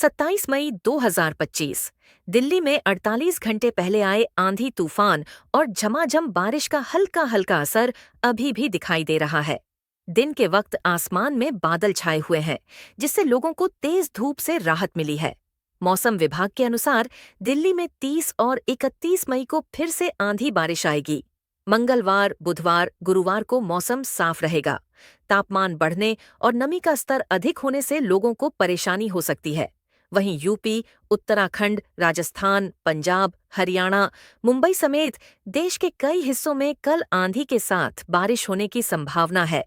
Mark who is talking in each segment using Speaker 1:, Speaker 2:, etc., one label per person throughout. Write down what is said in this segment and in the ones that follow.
Speaker 1: 27 मई 2025 दिल्ली में 48 घंटे पहले आए आंधी तूफान और झमाझम बारिश का हल्का हल्का असर अभी भी दिखाई दे रहा है। दिन के वक्त आसमान में बादल छाए हुए हैं, जिससे लोगों को तेज धूप से राहत मिली है। मौसम विभाग के अनुसार दिल्ली में 30 और 31 मई को फिर से आंधी बारिश आएगी। मंगलवार, बुधवार, गुरुवार को मौसम साफ रहेगा। तापमान बढ़ने और नमी का स्तर अधिक होने से लोगों को परेशानी हो सकती है। वहीं यूपी, उत्तराखंड, राजस्थान, पंजाब, हरियाणा, मुंबई समेत देश के कई हिस्सों में कल आंधी के साथ बारिश होने की संभावना है।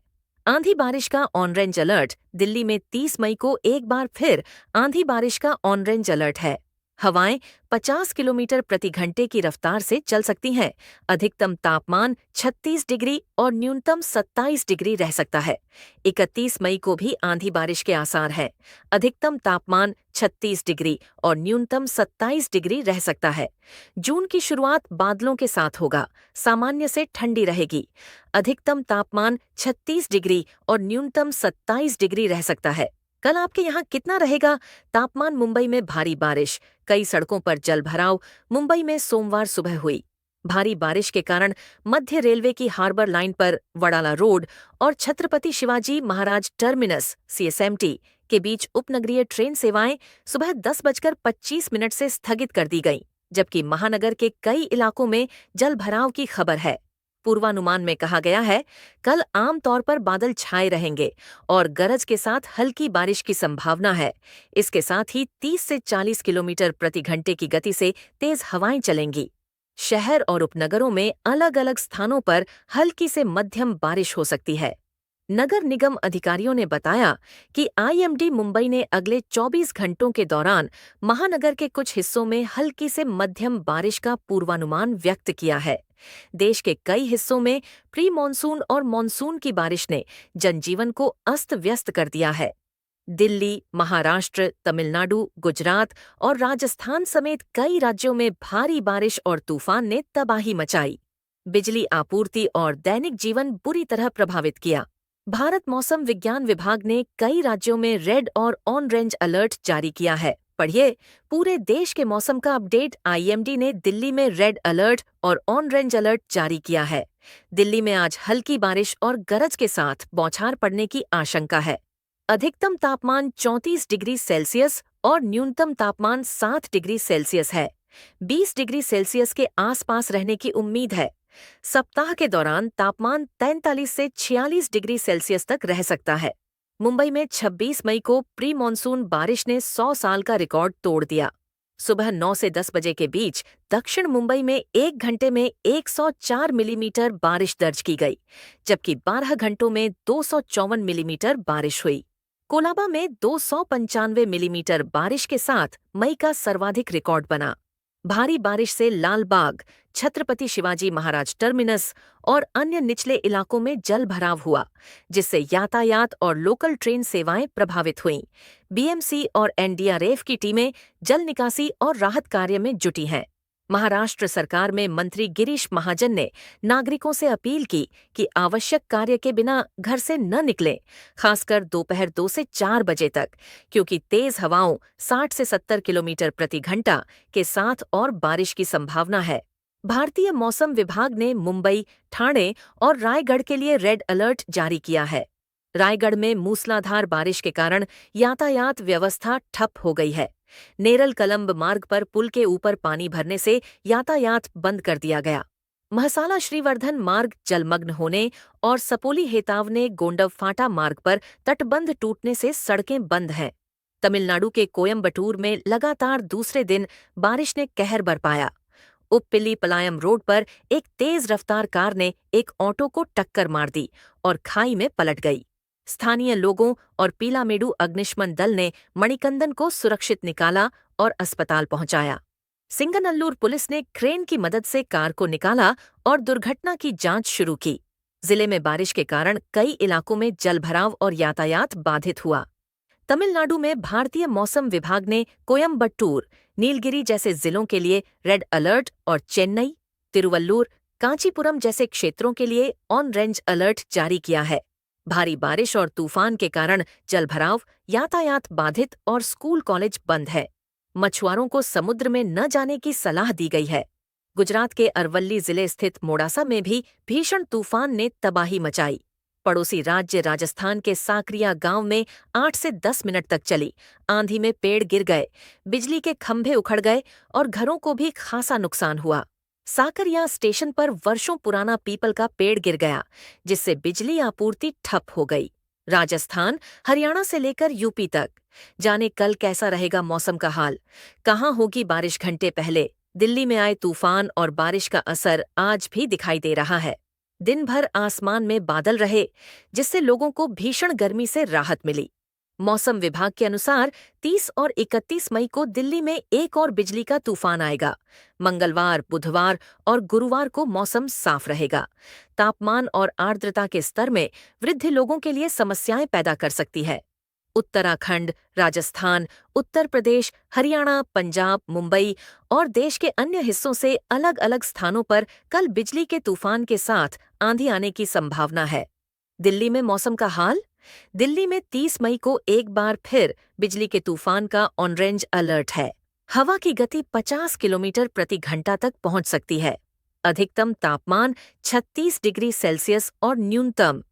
Speaker 1: आंधी बारिश का ऑरेंज अलर्ट दिल्ली में 30 मई को एक बार फिर आंधी बारिश का ऑरेंज अलर्ट है। हवाएं 50 किलोमीटर प्रति घंटे की रफ्तार से चल सकती हैं। अधिकतम तापमान 36 डिग्री और न्यूनतम 27 डिग्री रह सकता है। 31 मई को भी आंधी बारिश के आसार हैं। अधिकतम तापमान 36 डिग्री और न्यूनतम 27 डिग्री रह सकता है। जून की शुरुआत बादलों के साथ होगा, सामान्य से ठंडी रहेगी। अधिकतम तापमान 36 डिग्री और न्यूनतम 27 डिग्री रह सकता है। कल आपके यहाँ कितना रहेगा? तापमान मुंबई में भारी बारिश, कई सड़कों पर जलभराव। मुंबई में सोमवार सुबह हुई भारी बारिश के कारण मध्य रेलवे की हार्बर लाइन पर वडाला रोड और छत्रपति शिवाजी महाराज टर्मिनस सीएसएमटी के बीच उपनगरीय ट्रेन सेवाएं सुबह 10:25 से स्थगित कर दी गईं, जबकि महानगर के कई इलाकों में जलभराव की खबर है। पूर्वानुमान में कहा गया है, कल आमतौर पर बादल छाए रहेंगे और गरज के साथ हल्की बारिश की संभावना है। इसके साथ ही 30 से 40 किलोमीटर प्रति घंटे की गति से तेज हवाएं चलेंगी। शहर और उपनगरों में अलग अलग स्थानों पर हल्की से मध्यम बारिश हो सकती है। नगर निगम अधिकारियों ने बताया कि आईएमडी मुंबई ने अगले 24 घंटों के दौरान महानगर के कुछ हिस्सों में हल्की से मध्यम बारिश का पूर्वानुमान व्यक्त किया है। देश के कई हिस्सों में प्री मॉनसून और मॉनसून की बारिश ने जनजीवन को अस्त व्यस्त कर दिया है। दिल्ली, महाराष्ट्र, तमिलनाडु, गुजरात और राजस्थान समेत कई राज्यों में भारी बारिश और तूफान ने तबाही मचाई। बिजली आपूर्ति और दैनिक जीवन बुरी तरह प्रभावित किया। भारत मौसम विज्ञान विभाग ने कई राज्यों में रेड और ऑरेंज अलर्ट जारी किया है। पढ़िए पूरे देश के मौसम का अपडेट। आईएमडी ने दिल्ली में रेड अलर्ट और ऑरेंज अलर्ट जारी किया है। दिल्ली में आज हल्की बारिश और गरज के साथ बौछार पड़ने की आशंका है। अधिकतम तापमान 34 डिग्री सेल्सियस और न्यूनतम तापमान 7 डिग्री सेल्सियस है। 20 डिग्री सेल्सियस के आसपास रहने की उम्मीद है। सप्ताह के दौरान तापमान 43 से 46 डिग्री सेल्सियस तक रह सकता है। मुंबई में 26 मई को प्री मॉनसून बारिश ने 100 साल का रिकॉर्ड तोड़ दिया। सुबह 9 से 10 बजे के बीच दक्षिण मुंबई में 1 घंटे में 104 मिलीमीटर बारिश दर्ज की गई, जबकि 12 घंटों में 254 मिलीमीटर बारिश हुई। कोलाबा में 295 मिलीमीटर बारिश के साथ मई का सर्वाधिक रिकॉर्ड बना। भारी बारिश से लालबाग, छत्रपति शिवाजी महाराज टर्मिनस और अन्य निचले इलाकों में जल भराव हुआ, जिससे यातायात और लोकल ट्रेन सेवाएं प्रभावित हुईं। बीएमसी और एनडीआरएफ की टीमें जल निकासी और राहत कार्य में जुटी हैं। महाराष्ट्र सरकार में मंत्री गिरीश महाजन ने नागरिकों से अपील की कि आवश्यक कार्य के बिना घर से न निकलें, खासकर दोपहर 2 से 4 बजे तक, क्योंकि तेज हवाओं 60 से 70 किलोमीटर प्रति घंटा के साथ और बारिश की संभावना है। भारतीय मौसम विभाग ने मुंबई, ठाणे और रायगढ़ के लिए रेड अलर्ट जारी किया है। रायगढ़ में मूसलाधार बारिश के कारण यातायात व्यवस्था ठप हो गई है। नेरल कलंब मार्ग पर पुल के ऊपर पानी भरने से यातायात बंद कर दिया गया। महसाला श्रीवर्धन मार्ग जलमग्न होने और सपोली हेतावने गोंडव फाटा मार्ग पर तटबंध टूटने से सड़कें बंद हैं। तमिलनाडु के कोयम्बटूर में लगातार दूसरे दिन बारिश ने कहर बरपाया। उप्पिली पलायम रोड पर एक तेज रफ्तार कार ने एक ऑटो को टक्कर मार दी और खाई में पलट गई। स्थानीय लोगों और पीलामेडु अग्निशमन दल ने मणिकंदन को सुरक्षित निकाला और अस्पताल पहुंचाया। सिंगनल्लूर पुलिस ने क्रेन की मदद से कार को निकाला और दुर्घटना की जांच शुरू की। जिले में बारिश के कारण कई इलाकों में जलभराव और यातायात बाधित हुआ। तमिलनाडु में भारतीय मौसम विभाग ने कोयम्बटूर, नीलगिरी जैसे जिलों के लिए रेड अलर्ट और चेन्नई, तिरुवल्लुर, कांचीपुरम जैसे क्षेत्रों के लिए ऑरेंज अलर्ट जारी किया है। भारी बारिश और तूफान के कारण जलभराव, यातायात बाधित और स्कूल कॉलेज बंद है। मछुआरों को समुद्र में न जाने की सलाह दी गई है। गुजरात के अरवल्ली जिले स्थित मोडासा में भी भीषण तूफान ने तबाही मचाई। पड़ोसी राज्य राजस्थान के साकरिया गांव में 8 से 10 मिनट तक चली आंधी में पेड़ गिर गए, बिजली के खंभे उखड़ गए और घरों को भी खासा नुकसान हुआ। साकरिया स्टेशन पर वर्षों पुराना पीपल का पेड़ गिर गया, जिससे बिजली आपूर्ति ठप हो गई। राजस्थान, हरियाणा से लेकर यूपी तक जाने कल कैसा रहेगा मौसम का हाल, कहाँ होगी बारिश घंटे पहले। दिल्ली में आए तूफान और बारिश का असर आज भी दिखाई दे रहा है। दिन भर आसमान में बादल रहे, जिससे लोगों को भीषण गर्मी से राहत मिली। मौसम विभाग के अनुसार 30 और 31 मई को दिल्ली में एक और बिजली का तूफान आएगा। मंगलवार, बुधवार और गुरुवार को मौसम साफ रहेगा। तापमान और आर्द्रता के स्तर में वृद्धि लोगों के लिए समस्याएं पैदा कर सकती है। उत्तराखंड, राजस्थान, उत्तर प्रदेश, हरियाणा, पंजाब, मुंबई और देश के अन्य हिस्सों से अलग अलग स्थानों पर कल बिजली के तूफान के साथ आंधी आने की संभावना है। दिल्ली में मौसम का हाल। दिल्ली में 30 मई को एक बार फिर बिजली के तूफान का ऑरेंज अलर्ट है। हवा की गति 50 किलोमीटर प्रति घंटा तक पहुंच सकती है। अधिकतम तापमान 36 डिग्री सेल्सियस और न्यूनतम